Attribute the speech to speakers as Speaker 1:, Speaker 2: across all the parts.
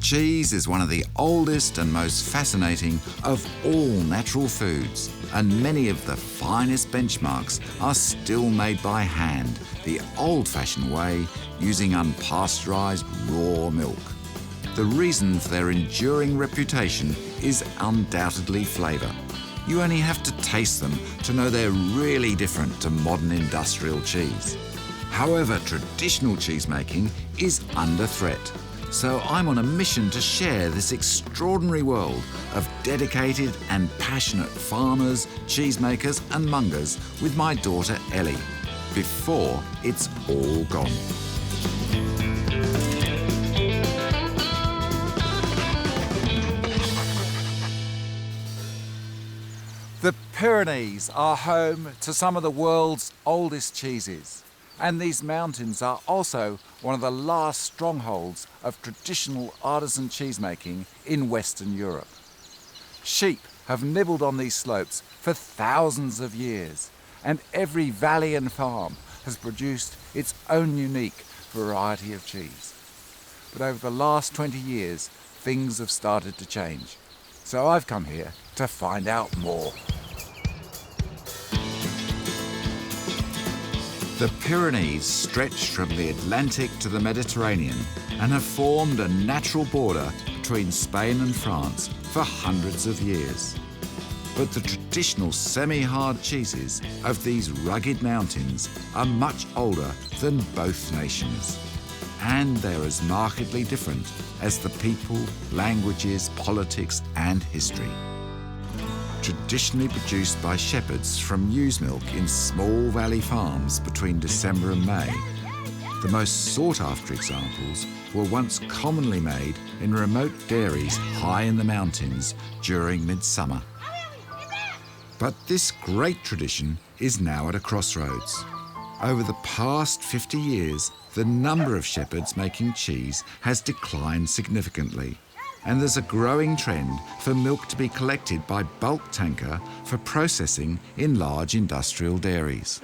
Speaker 1: Cheese is one of the oldest and most fascinating of all natural foods, and many of the finest benchmarks are still made by hand, the old-fashioned way, using unpasteurised raw milk. The reason for their enduring reputation is undoubtedly flavour. You only have to taste them to know they're really different to modern industrial cheese. However, traditional cheesemaking is under threat. So I'm on a mission to share this extraordinary world of dedicated and passionate farmers, cheesemakers and mongers with my daughter Ellie, before it's all gone. The Pyrenees are home to some of the world's oldest cheeses. And these mountains are also one of the last strongholds of traditional artisan cheesemaking in Western Europe. Sheep have nibbled on these slopes for thousands of years, and every valley and farm has produced its own unique variety of cheese. But over the last 20 years, things have started to change. So I've come here to find out more. The Pyrenees stretch from the Atlantic to the Mediterranean and have formed a natural border between Spain and France for hundreds of years. But the traditional semi-hard cheeses of these rugged mountains are much older than both nations. And they're as markedly different as the people, languages, politics and history. Traditionally produced by shepherds from ewe's milk in small valley farms between December and May, the most sought-after examples were once commonly made in remote dairies high in the mountains during midsummer. But this great tradition is now at a crossroads. Over the past 50 years, the number of shepherds making cheese has declined significantly. And there's a growing trend for milk to be collected by bulk tanker for processing in large industrial dairies.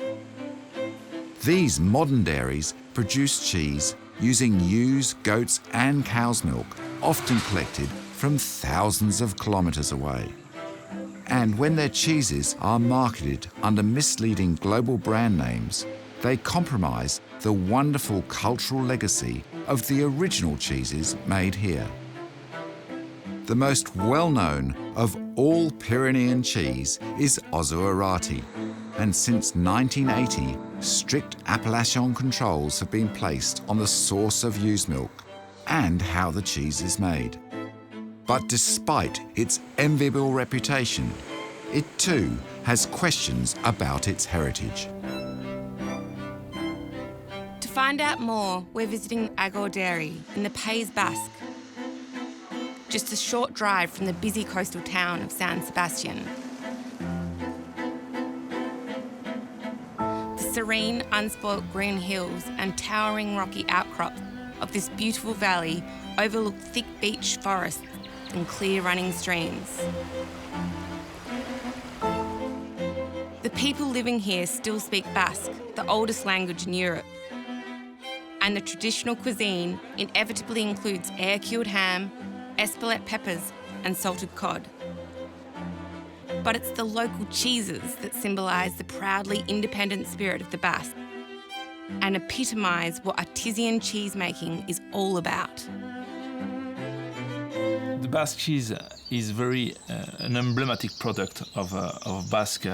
Speaker 1: These modern dairies produce cheese using ewes, goats and cow's milk, often collected from thousands of kilometres away. And when their cheeses are marketed under misleading global brand names, they compromise the wonderful cultural legacy of the original cheeses made here. The most well-known of all Pyrenean cheese is Iraty, and since 1980, strict appellation controls have been placed on the source of ewe's milk and how the cheese is made. But despite its enviable reputation, it too has questions about its heritage.
Speaker 2: To find out more, we're visiting Agour Dairy in the Pays Basque, just a short drive from the busy coastal town of San Sebastian. The serene, unspoilt green hills and towering rocky outcrop of this beautiful valley overlook thick beech forests and clear running streams. The people living here still speak Basque, the oldest language in Europe. And the traditional cuisine inevitably includes air-cured ham, espelette peppers and salted cod. But it's the local cheeses that symbolise the proudly independent spirit of the Basque and epitomise what artisan cheese-making is all about.
Speaker 3: The Basque cheese is very an emblematic product of Basque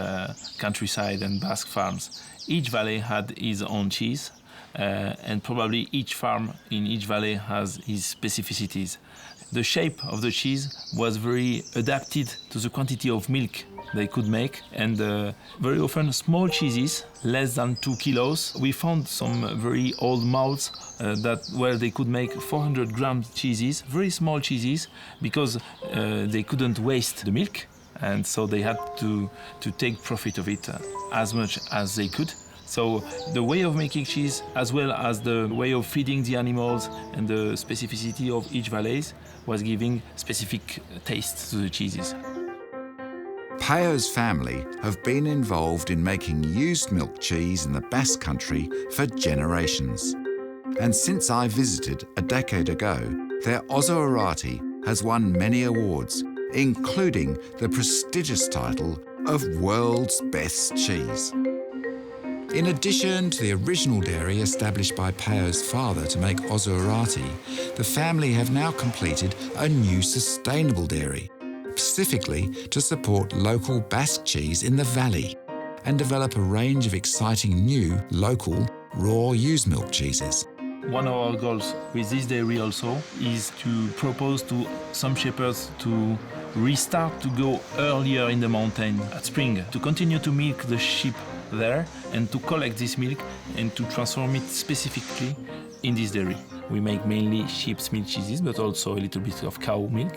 Speaker 3: countryside and Basque farms. Each valley had its own cheese, and probably each farm in each valley has its specificities. The shape of the cheese was very adapted to the quantity of milk they could make, and very often small cheeses, less than 2 kilos. We found some very old molds where they could make 400 gram cheeses, very small cheeses, because they couldn't waste the milk, and so they had to take profit of it as much as they could. So the way of making cheese, as well as the way of feeding the animals and the specificity of each valley, was giving specific taste to the cheeses.
Speaker 1: Peio's family have been involved in making used milk cheese in the Basque Country for generations. And since I visited a decade ago, their Iraty has won many awards, including the prestigious title of World's Best Cheese. In addition to the original dairy established by Peio's father to make Iraty, the family have now completed a new sustainable dairy, specifically to support local Basque cheese in the valley and develop a range of exciting new, local, raw ewe's milk cheeses.
Speaker 3: One of our goals with this dairy also is to propose to some shepherds to restart to go earlier in the mountain at spring, to continue to milk the sheep there and to collect this milk and to transform it specifically in this dairy. We make mainly sheep's milk cheeses, but also a little bit of cow milk,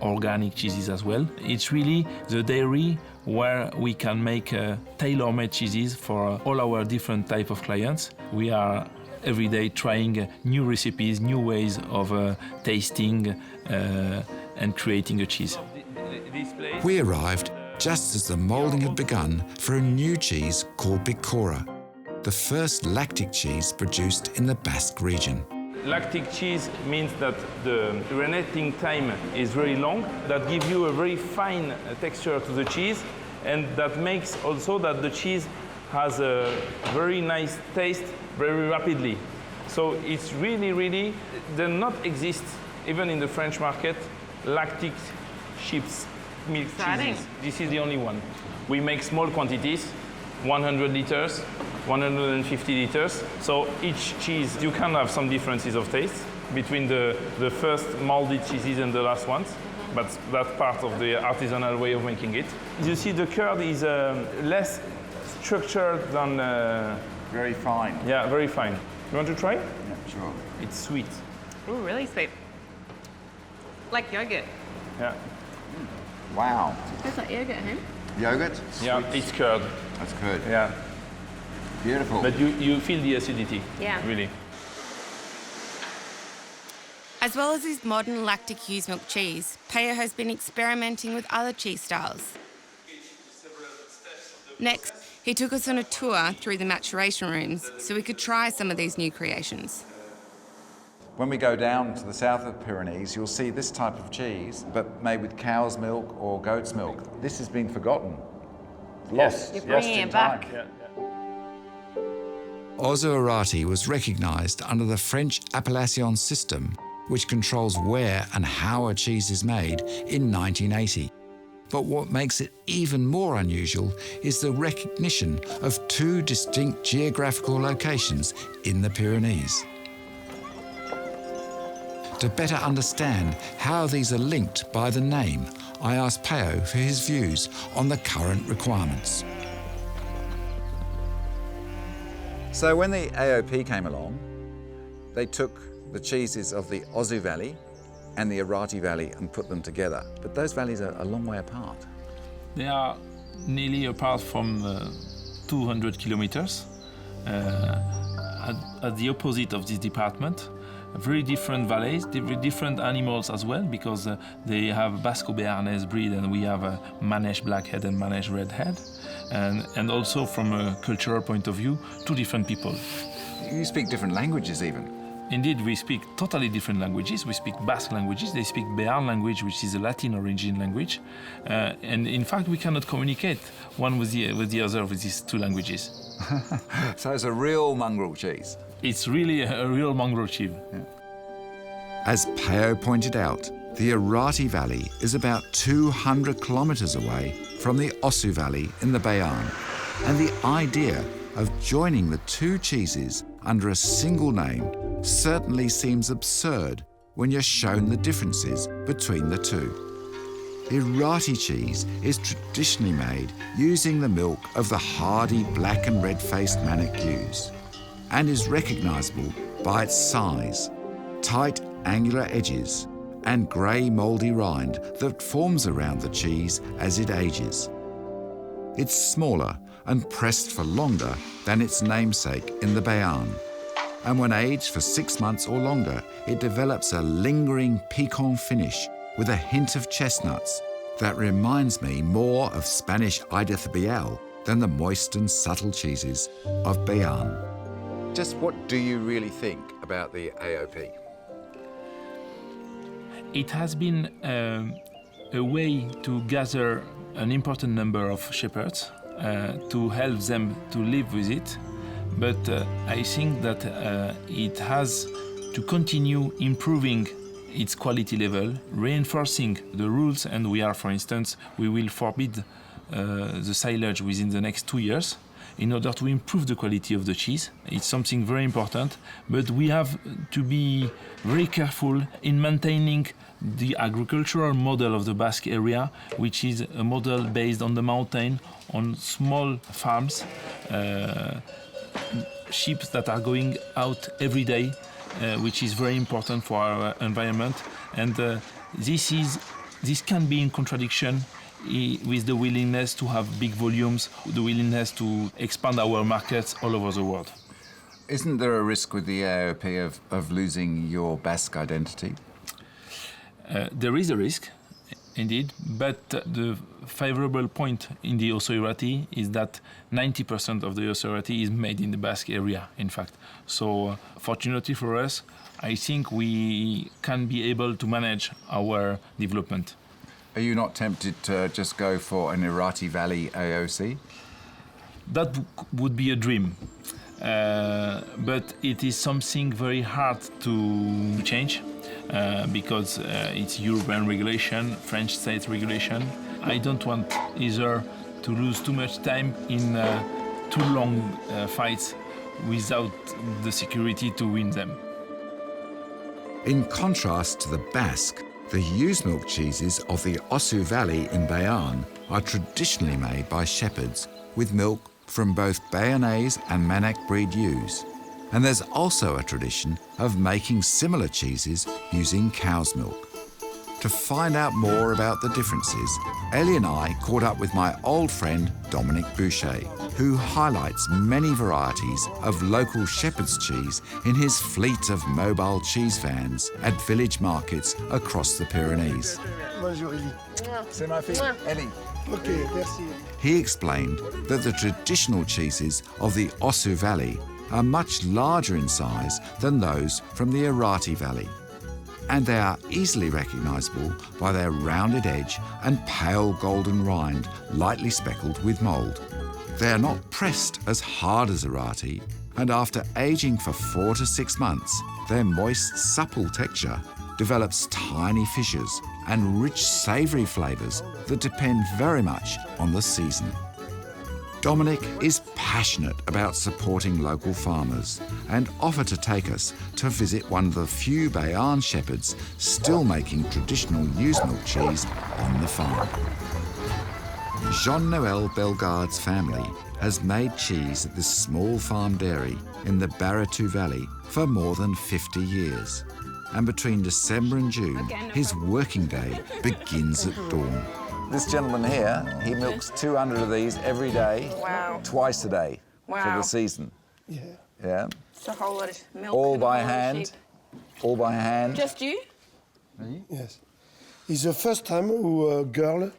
Speaker 3: organic cheeses as well. It's really the dairy where we can make tailor-made cheeses for all our different type of clients. We are every day trying new recipes, new ways of tasting and creating a cheese.
Speaker 1: We arrived just as the moulding had begun for a new cheese called Bicora, the first lactic cheese produced in the Basque region.
Speaker 4: Lactic cheese means that the reneting time is very long. That gives you a very fine texture to the cheese, and that makes also that the cheese has a very nice taste very rapidly. So it's really, does not exist, even in the French market, lactic sheep's milk cheeses. This is the only one. We make small quantities, 100 liters, 150 liters. So each cheese, you can have some differences of taste between the first molded cheeses and the last ones, but that's part of the artisanal way of making it. You see the curd is less structured than...
Speaker 5: Very fine.
Speaker 4: Yeah, very fine. You want to try?
Speaker 5: Yeah, sure.
Speaker 4: It's sweet.
Speaker 2: Ooh, really sweet. Like yogurt.
Speaker 4: Yeah.
Speaker 5: Wow.
Speaker 2: Tastes like yogurt, huh?
Speaker 5: Yogurt?
Speaker 4: Yeah,
Speaker 5: Sweet.
Speaker 4: it's curd.
Speaker 5: That's good.
Speaker 4: Yeah.
Speaker 5: Beautiful.
Speaker 4: But you feel the acidity.
Speaker 2: Yeah.
Speaker 4: Really.
Speaker 2: As well as his modern lactic ewe's milk cheese, Peio has been experimenting with other cheese styles. Next, he took us on a tour through the maturation rooms so we could try some of these new creations.
Speaker 5: When we go down to the south of the Pyrenees, you'll see this type of cheese, but made with cow's milk or goat's milk. This has been forgotten. Lost.
Speaker 2: You're
Speaker 5: Lost
Speaker 2: bringing
Speaker 5: in
Speaker 2: it back.
Speaker 5: time.
Speaker 1: Iraty was recognised under the French appellation system, which controls where and how a cheese is made, in 1980. But what makes it even more unusual is the recognition of two distinct geographical locations in the Pyrenees. To better understand how these are linked by the name, I asked Peio for his views on the current requirements.
Speaker 5: So when the AOP came along, they took the cheeses of the Agour Valley and the Iraty Valley and put them together. But those valleys are a long way apart.
Speaker 3: They are nearly apart from 200 kilometers at the opposite of this department. Very different valleys, different animals as well, because they have Basque Béarnese breed and we have a Manège blackhead and Manège redhead. And also from a cultural point of view, two different people.
Speaker 5: You speak different languages even.
Speaker 3: Indeed, we speak totally different languages. We speak Basque languages. They speak Béarn language, which is a Latin origin language. And in fact, we cannot communicate one with the other with these two languages.
Speaker 5: So it's a real mongrel cheese.
Speaker 3: It's really a real mongrel cheese.
Speaker 5: Yeah.
Speaker 1: As Peio pointed out, the Iraty Valley is about 200 kilometres away from the Agour Valley in the Béarn, and the idea of joining the two cheeses under a single name certainly seems absurd when you're shown the differences between the two. Iraty cheese is traditionally made using the milk of the hardy black and red-faced Mannock ewes and is recognisable by its size, tight angular edges and grey mouldy rind that forms around the cheese as it ages. It's smaller and pressed for longer than its namesake in the Béarn, and when aged for 6 months or longer, it develops a lingering piquant finish with a hint of chestnuts that reminds me more of Spanish Iraty Valley than the moist and subtle cheeses of Béarn.
Speaker 5: Just what do you really think about the AOP?
Speaker 3: It has been a way to gather an important number of shepherds to help them to live with it. But I think that it has to continue improving its quality level, reinforcing the rules, and we will forbid the silage within the next 2 years in order to improve the quality of the cheese. It's something very important, but we have to be very careful in maintaining the agricultural model of the Basque area, which is a model based on the mountain, on small farms, sheep that are going out every day, which is very important for our environment. And this can be in contradiction with the willingness to have big volumes, the willingness to expand our markets all over the world.
Speaker 5: Isn't there a risk with the AOP of losing your Basque identity?
Speaker 3: There is a risk, indeed, but the favorable point in the Osso Iraty is that 90% of the Osso Iraty is made in the Basque area, in fact. So, fortunately for us, I think we can be able to manage our development.
Speaker 5: Are you not tempted to just go for an Iraty Valley AOC?
Speaker 3: That would be a dream, but it is something very hard to change because it's European regulation, French state regulation. I don't want either to lose too much time in too long fights without the security to win them.
Speaker 1: In contrast to the Basque, the ewe's milk cheeses of the Osso Valley in Béarn are traditionally made by shepherds with milk from both Béarnese and Manach breed ewes. And there's also a tradition of making similar cheeses using cow's milk. To find out more about the differences, Ellie and I caught up with my old friend Dominque Bouchait, who highlights many varieties of local shepherd's cheese in his fleet of mobile cheese vans at village markets across the Pyrenees.
Speaker 6: Bonjour, Ellie.
Speaker 5: C'est ma fille, Ellie.
Speaker 6: Okay, merci.
Speaker 1: He explained that the traditional cheeses of the Osso Valley are much larger in size than those from the Iraty Valley, and they are easily recognisable by their rounded edge and pale golden rind lightly speckled with mould. They are not pressed as hard as Iraty, and after aging for 4 to 6 months, their moist, supple texture develops tiny fissures and rich savoury flavours that depend very much on the season. Dominque is passionate about supporting local farmers and offered to take us to visit one of the few Béarn shepherds still making traditional ewe's milk cheese on the farm. Jean-Noël Bellegarde's family has made cheese at this small farm dairy in the Iraty Valley for more than 50 years. And between December and June, his working day begins at dawn.
Speaker 5: This gentleman here, he milks 200 of these every day, twice a day for the season.
Speaker 6: Yeah.
Speaker 5: Yeah.
Speaker 2: It's a whole lot of milk.
Speaker 5: All
Speaker 2: and a
Speaker 5: by
Speaker 2: whole lot of
Speaker 5: hand.
Speaker 2: sheep.
Speaker 5: All by hand.
Speaker 2: Just you?
Speaker 6: Yes. It's the first time a girl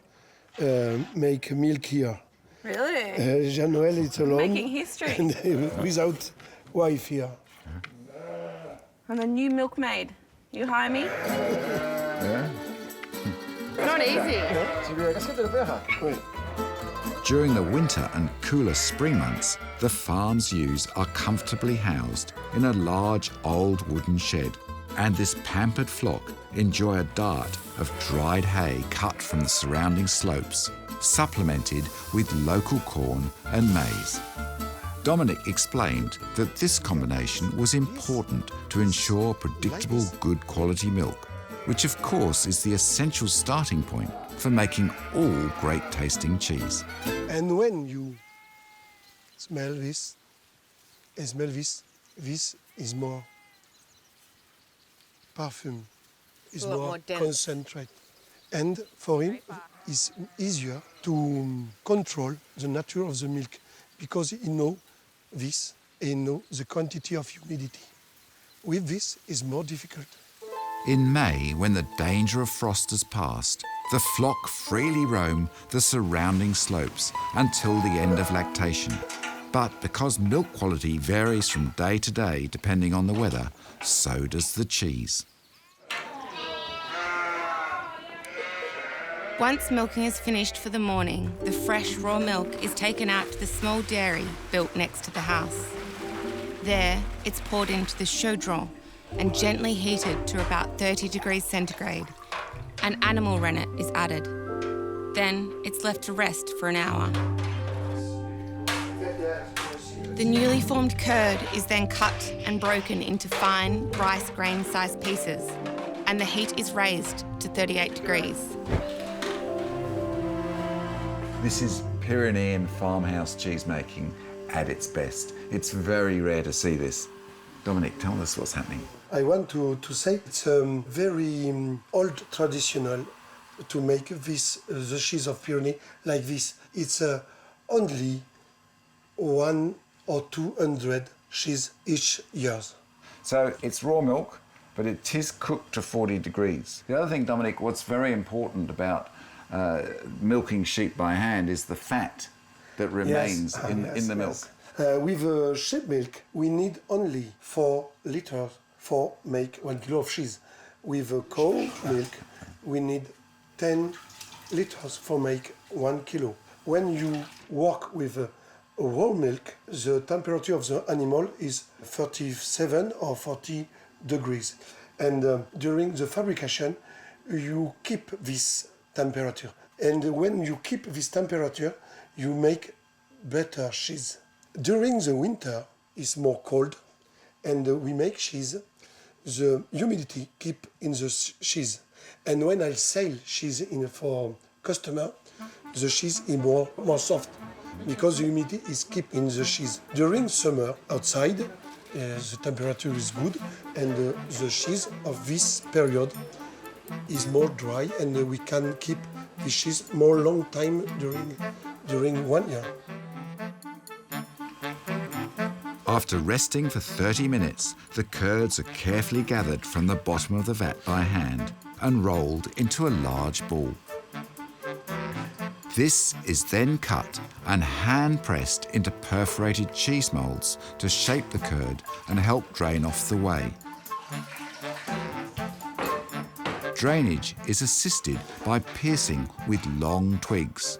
Speaker 6: make milk here.
Speaker 2: Really?
Speaker 6: Jean-Noël is alone.
Speaker 2: Making history.
Speaker 6: And without wife here.
Speaker 2: I'm the new milkmaid. You hire me?
Speaker 5: Yeah.
Speaker 2: Not easy.
Speaker 1: During the winter and cooler spring months, the farm's ewes are comfortably housed in a large old wooden shed, and this pampered flock enjoy a diet of dried hay cut from the surrounding slopes, supplemented with local corn and maize. Dominque explained that this combination was important to ensure predictable, good quality milk, which of course is the essential starting point for making all great tasting cheese.
Speaker 6: And when you smell this, this is more perfume, is
Speaker 2: A lot
Speaker 6: more
Speaker 2: more dense.
Speaker 6: concentrate. And for him, it's easier to control the nature of the milk because he knows this, he knows the quantity of humidity. With this, it's more difficult.
Speaker 1: In May, when the danger of frost has passed, the flock freely roam the surrounding slopes until the end of lactation. But because milk quality varies from day to day depending on the weather, so does the cheese.
Speaker 2: Once milking is finished for the morning, the fresh raw milk is taken out to the small dairy built next to the house. There, it's poured into the chaudron and gently heated to about 30 degrees centigrade. An animal rennet is added. Then it's left to rest for an hour. The newly formed curd is then cut and broken into fine rice grain-sized pieces, and the heat is raised to 38 degrees.
Speaker 5: This is Pyrenean farmhouse cheese making at its best. It's very rare to see this. Dominique, tell us what's happening.
Speaker 6: I want to say it's very old traditional to make this, the cheese of Pyrenees like this. It's only 100 or 200 cheese each year.
Speaker 5: So it's raw milk, but it is cooked to 40 degrees. The other thing, Dominique, what's very important about milking sheep by hand is the fat that remains in the milk.
Speaker 6: With sheep milk, we need only 4 liters for make 1 kilo of cheese. With cow milk, we need 10 liters for make 1 kilo. When you work with raw milk, the temperature of the animal is 37 or 40 degrees. And during the fabrication, you keep this temperature. And when you keep this temperature, you make better cheese. During the winter, it's more cold, and we make cheese. The humidity keep in the cheese. And when I sell cheese for customer, the cheese is more soft because the humidity is keep in the cheese. During summer, outside, the temperature is good, and the cheese of this period is more dry, and we can keep the cheese more long time during 1 year.
Speaker 1: After resting for 30 minutes, the curds are carefully gathered from the bottom of the vat by hand and rolled into a large ball. This is then cut and hand-pressed into perforated cheese moulds to shape the curd and help drain off the whey. Drainage is assisted by piercing with long twigs.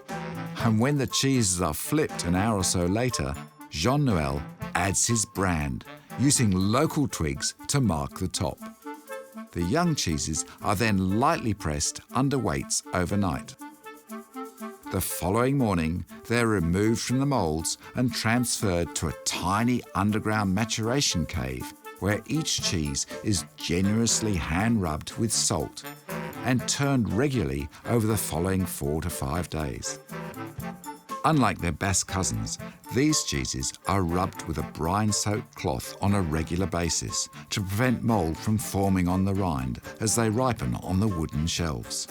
Speaker 1: And when the cheeses are flipped an hour or so later, Jean-Noël adds his brand, using local twigs to mark the top. The young cheeses are then lightly pressed under weights overnight. The following morning, they're removed from the moulds and transferred to a tiny underground maturation cave where each cheese is generously hand-rubbed with salt and turned regularly over the following 4 to 5 days. Unlike their Basque cousins, these cheeses are rubbed with a brine-soaked cloth on a regular basis to prevent mould from forming on the rind as they ripen on the wooden shelves.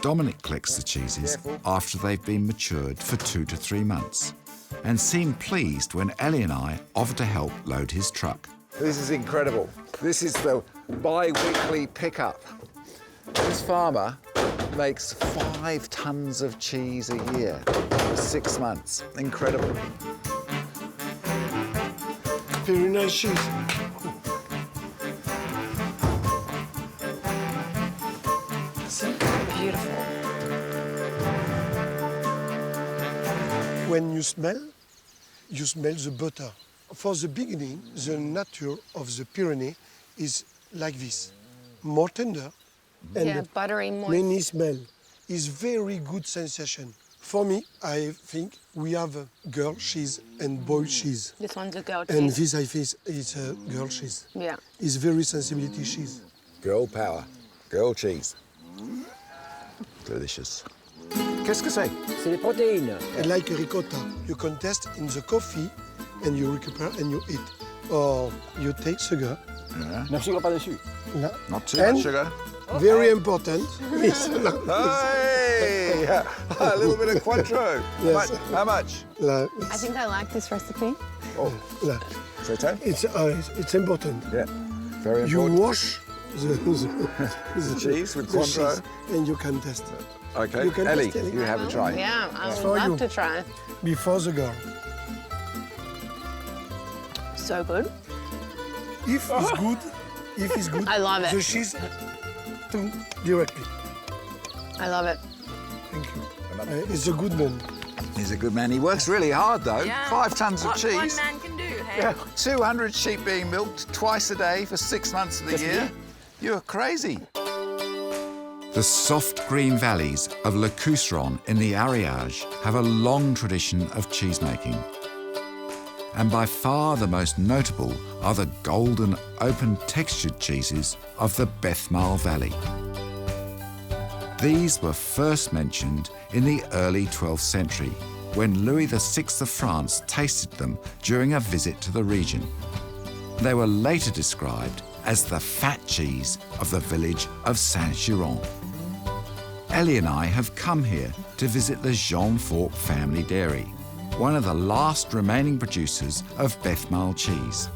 Speaker 1: Dominique collects the cheeses after they've been matured for 2 to 3 months and seemed pleased when Ellie and I offered to help load his truck.
Speaker 5: This is incredible. This is the bi-weekly pickup. This farmer makes 5 tons of cheese a year for 6 months. Incredible.
Speaker 6: Very nice cheese.
Speaker 2: Beautiful.
Speaker 6: When you smell the butter. For the beginning, the nature of the Pyrenees is like this, more tender, and
Speaker 2: buttery, moist.
Speaker 6: many smell. Is very good sensation. For me, I think we have a girl cheese and boy cheese.
Speaker 2: This one's a goat cheese.
Speaker 6: And this, I think, is a girl cheese.
Speaker 2: Yeah.
Speaker 6: It's very sensibility cheese.
Speaker 5: Girl power, girl cheese. Delicious. Qu'est-ce que c'est?
Speaker 7: C'est des protéines.
Speaker 6: And like a ricotta, you can taste in the coffee and you recuperate and you eat. Or you take sugar.
Speaker 5: Yeah.
Speaker 7: Ne sucre pas dessus.
Speaker 5: Not too much sugar.
Speaker 6: Very important.
Speaker 5: Hey! A little bit of Cointreau.
Speaker 6: Yes.
Speaker 5: How much?
Speaker 2: I think I like this recipe.
Speaker 5: Oh, c'est
Speaker 6: It's important.
Speaker 5: Yeah, very
Speaker 6: You
Speaker 5: important.
Speaker 6: wash the
Speaker 5: cheese with
Speaker 6: the
Speaker 5: Cointreau.
Speaker 6: cheese and you can taste it.
Speaker 5: Okay,
Speaker 6: You can
Speaker 5: Ellie,
Speaker 6: taste it.
Speaker 5: you have a try.
Speaker 2: Yeah, I would
Speaker 6: For
Speaker 2: love
Speaker 6: you.
Speaker 2: to try.
Speaker 6: Before the girl.
Speaker 2: So good.
Speaker 6: If it's good,
Speaker 2: I love it.
Speaker 6: the cheese directly.
Speaker 2: I love it.
Speaker 6: Thank you. He's a good man.
Speaker 5: He's a good man. He works really hard, though.
Speaker 2: Yeah.
Speaker 5: 5 tons of
Speaker 2: What
Speaker 5: cheese.
Speaker 2: one man can do, hey?
Speaker 5: 200 sheep being milked twice a day for 6 months of the year. You're crazy.
Speaker 1: The soft green valleys of Le Couserans in the Ariege have a long tradition of cheesemaking. And by far the most notable are the golden, open-textured cheeses of the Bethmale Valley. These were first mentioned in the early 12th century, when Louis VI of France tasted them during a visit to the region. They were later described as the fat cheese of the village of Saint-Giron. Ellie and I have come here to visit the Jean Faup family dairy, one of the last remaining producers of Bethmale cheese.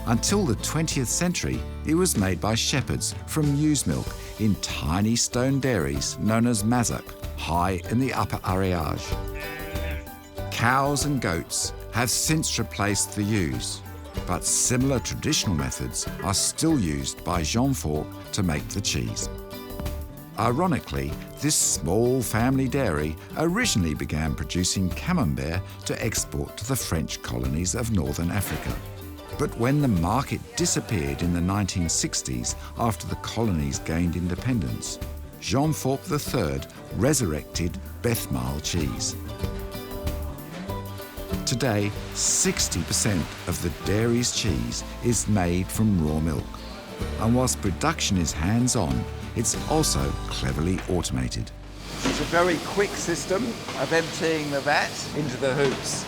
Speaker 1: Until the 20th century, it was made by shepherds from ewe's milk in tiny stone dairies known as mazak, high in the upper Ariege. Cows and goats have since replaced the ewes, but similar traditional methods are still used by Jean Faup to make the cheese. Ironically, this small family dairy originally began producing camembert to export to the French colonies of northern Africa. But when the market disappeared in the 1960s after the colonies gained independence, Jean Faup III resurrected Bethmale cheese. Today, 60% of the dairy's cheese is made from raw milk. And whilst production is hands-on, it's also cleverly automated.
Speaker 5: It's a very quick system of emptying the vat into the hoops.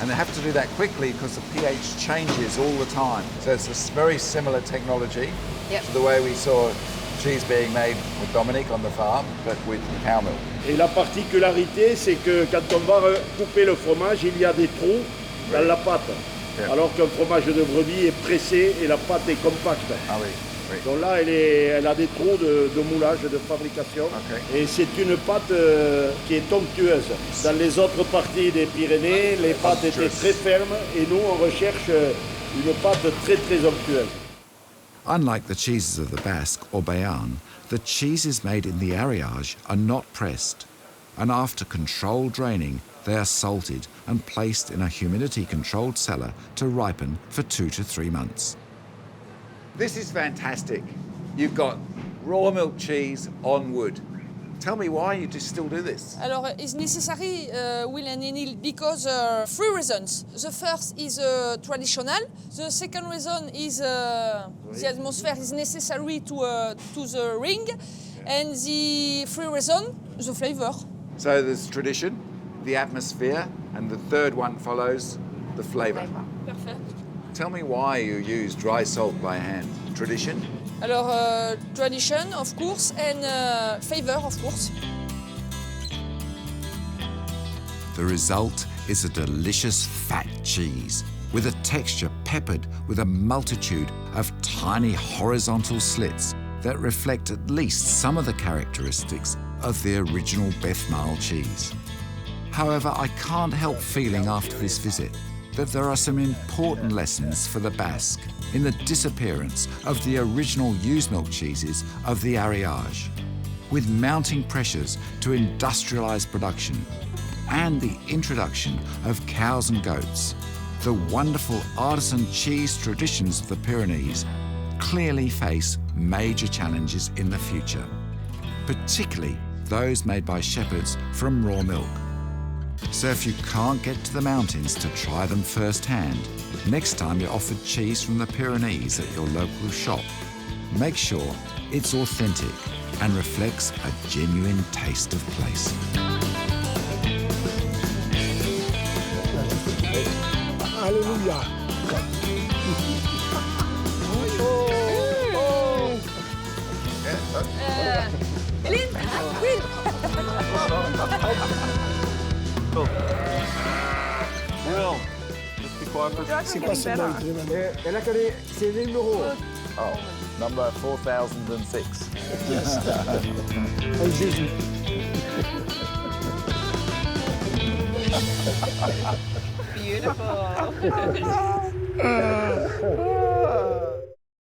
Speaker 5: And they have to do that quickly because the pH changes all the time. So it's a very similar technology to the way we saw cheese being made with Dominique on the farm, but with cow milk.
Speaker 7: Et la particularité, c'est que quand on va couper le fromage, il y a des trous dans la pâte. Alors qu'un fromage de brebis est pressé et la pâte est compacte.
Speaker 5: Ah oui, oui.
Speaker 7: Donc là, elle a des trous de moulage, de fabrication. Et c'est une pâte qui est onctueuse. Dans les autres parties des Pyrénées, les pâtes étaient très fermes et nous, on recherche une pâte très, très onctueuse.
Speaker 1: Unlike the cheeses of the Basque or Béarn, the cheeses made in the Ariege are not pressed, and after controlled draining, they are salted and placed in a humidity-controlled cellar to ripen for 2 to 3 months.
Speaker 5: This is fantastic. You've got raw milk cheese on wood. Tell me why you still do this.
Speaker 8: Alors, it's necessary, Will and Enil, because 3 reasons. The first is traditional. The second reason is the atmosphere is necessary to the ring. And the 3 reason, the flavor.
Speaker 5: So there's tradition, the atmosphere, and the third one follows the flavour.
Speaker 8: Perfect.
Speaker 5: Tell me why you use dry salt by hand. Tradition?
Speaker 8: Alors, tradition, of course, and flavor, of course.
Speaker 1: The result is a delicious fat cheese with a texture peppered with a multitude of tiny horizontal slits that reflect at least some of the characteristics of the original Bethmale cheese. However, I can't help feeling after this visit that there are some important lessons for the Basque in the disappearance of the original ewe's milk cheeses of the Ariege. With mounting pressures to industrialise production and the introduction of cows and goats, the wonderful artisan cheese traditions of the Pyrenees clearly face major challenges in the future, particularly those made by shepherds from raw milk. So if you can't get to the mountains to try them firsthand, next time you're offered cheese from the Pyrenees at your local shop, make sure it's authentic and reflects a genuine taste of place.
Speaker 6: Hallelujah.
Speaker 8: Hélène, Will.
Speaker 4: Will, just be quiet for a second.
Speaker 6: C'est quoi ce nom?
Speaker 7: Elle a connaît, c'est les numéros.
Speaker 5: Oh, number 4006.
Speaker 6: Oh, Jésus.
Speaker 2: Beautiful.